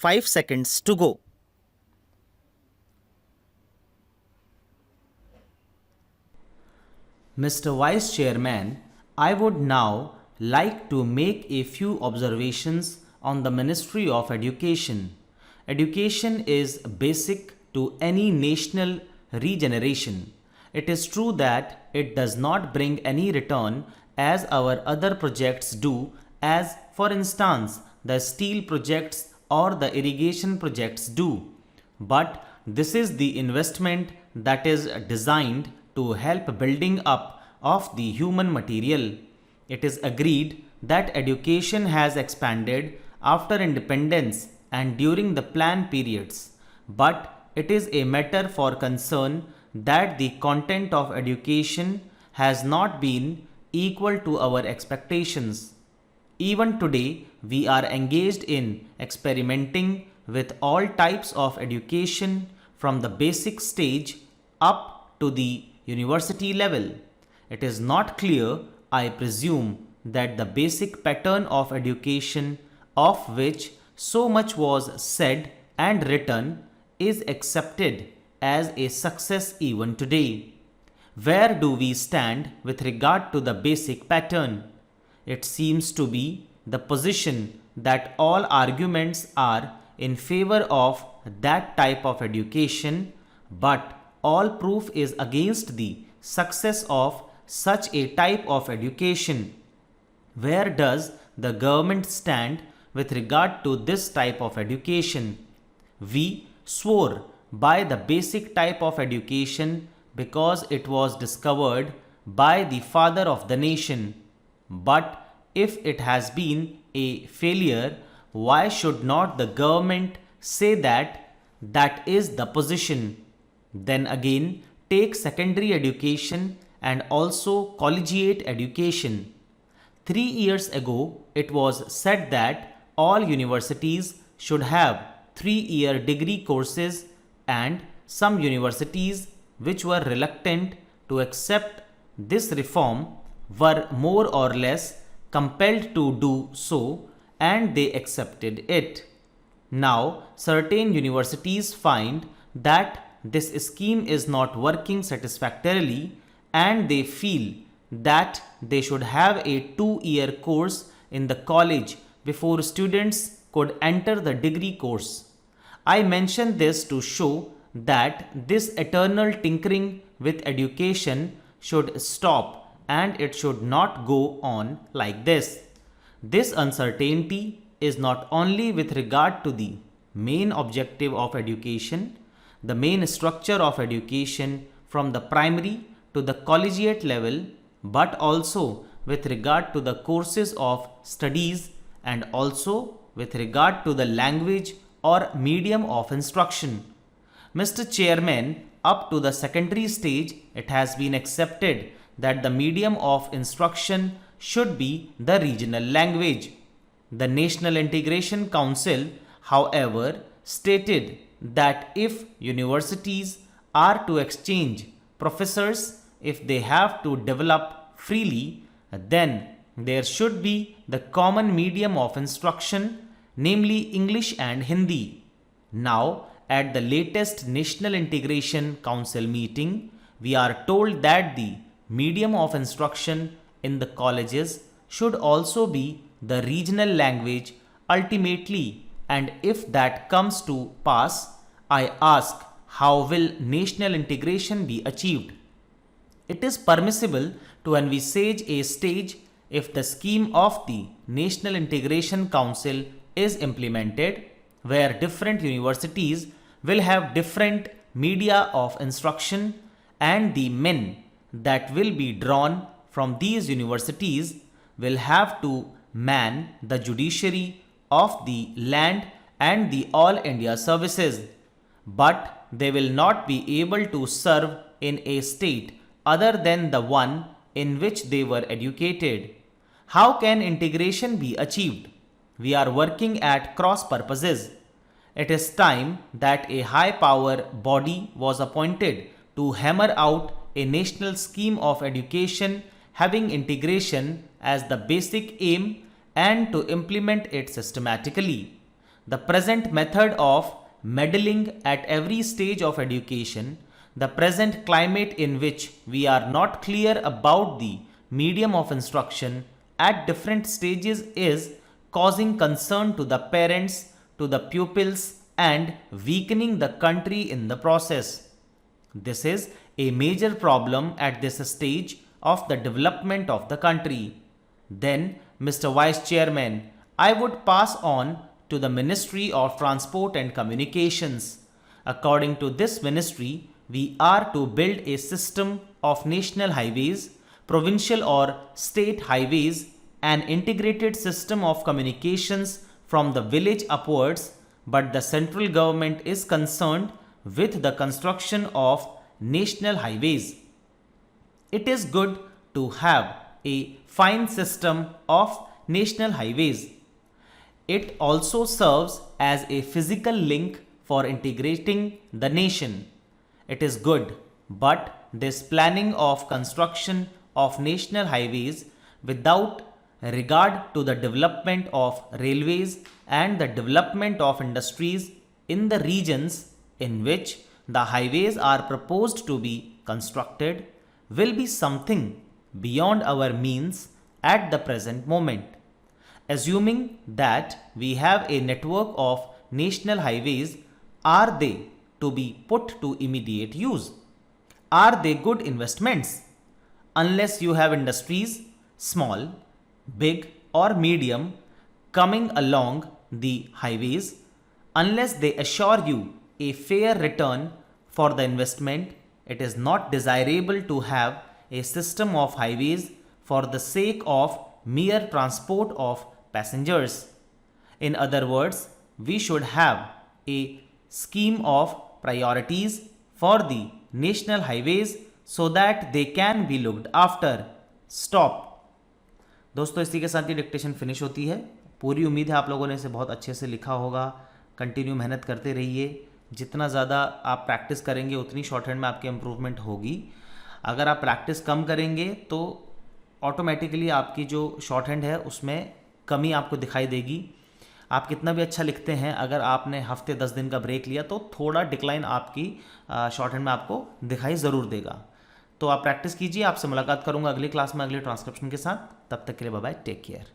5 seconds to go. Mr. Vice Chairman, I would now like to make a few observations on the Ministry of Education. Education is basic to any national regeneration. It is true that it does not bring any return as our other projects do, as for instance the steel projects or the irrigation projects do. But this is the investment that is designed to help building up of the human material. It is agreed that education has expanded after independence and during the plan periods, but it is a matter for concern that the content of education has not been equal to our expectations. Even today, we are engaged in experimenting with all types of education from the basic stage up to the university level. It is not clear, I presume, that the basic pattern of education of which so much was said and written is accepted as a success even today. Where do we stand with regard to the basic pattern? It seems to be the position that all arguments are in favor of that type of education, but all proof is against the success of such a type of education. Where does the government stand with regard to this type of education? We swore by the basic type of education because it was discovered by the father of the nation. But if it has been a failure, why should not the government say that that is the position? Then again, take secondary education and also collegiate education. 3 years ago, it was said that all universities should have 3-year degree courses, and some universities which were reluctant to accept this reform were more or less compelled to do so, and they accepted it. Now, certain universities find that this scheme is not working satisfactorily, and they feel that they should have a 2-year course in the college before students could enter the degree course. I mention this to show that this eternal tinkering with education should stop, and it should not go on like this. This uncertainty is not only with regard to the main objective of education, the main structure of education from the primary to the collegiate level, but also with regard to the courses of studies and also with regard to the language or medium of instruction. Mr. Chairman, up to the secondary stage, it has been accepted that the medium of instruction should be the regional language. The National Integration Council, however, stated that if universities are to exchange professors, if they have to develop freely, then there should be the common medium of instruction, namely English and Hindi. Now, at the latest National Integration Council meeting, we are told that the medium of instruction in the colleges should also be the regional language ultimately, and if that comes to pass, I ask, how will national integration be achieved? It is permissible to envisage a stage if the scheme of the National Integration Council is implemented, where different universities will have different media of instruction, and the men that will be drawn from these universities will have to man the judiciary of the land and the all India services, but they will not be able to serve in a state other than the one in which they were educated. How can integration be achieved? We are working at cross purposes. It is time that a high power body was appointed to hammer out a national scheme of education having integration as the basic aim and to implement it systematically. The present method of meddling at every stage of education, the present climate in which we are not clear about the medium of instruction at different stages is causing concern to the parents, to the pupils, and weakening the country in the process. This is a major problem at this stage of the development of the country. Then, Mr. Vice Chairman, I would pass on to the Ministry of Transport and Communications. According to this ministry, we are to build a system of national highways, provincial or state highways, an integrated system of communications from the village upwards, but the central government is concerned with the construction of national highways. It is good to have a fine system of national highways. It also serves as a physical link for integrating the nation. It is good, but this planning of construction of national highways without regard to the development of railways and the development of industries in the regions in which the highways are proposed to be constructed will be something beyond our means at the present moment. Assuming that we have a network of national highways, are they to be put to immediate use? Are they good investments? Unless you have industries, small, big, or medium, coming along the highways, unless they assure you a fair return for the investment, it is not desirable to have a system of highways for the sake of mere transport of passengers. In other words, we should have a scheme of priorities for the national highways so that they can be looked after. Stop. दोस्तों इसी के साथ ही dictation finish होती है। पूरी उम्मीद है आप लोगों ने इसे बहुत अच्छे से लिखा होगा। कंटिन्यू मेहनत करते रहिए। जितना ज़्यादा आप प्रैक्टिस करेंगे उतनी शॉर्ट हैंड में आपकी इम्प्रूवमेंट होगी। अगर आप प्रैक्टिस कम करेंगे तो ऑटोमेटिकली आपकी जो शॉर्ट हैंड है उसमें कमी आपको दिखाई देगी। आप कितना भी अच्छा लिखते हैं, अगर आपने हफ्ते 10 दिन का ब्रेक लिया तो थोड़ा डिक्लाइन आपकी शॉर्ट हैंड में आपको दिखाई ज़रूर देगा। तो आप प्रैक्टिस कीजिए। आपसे मुलाकात करूंगा अगली क्लास में अगले ट्रांसक्रिप्शन के साथ। तब तक के लिए बाय बाय, टेक केयर।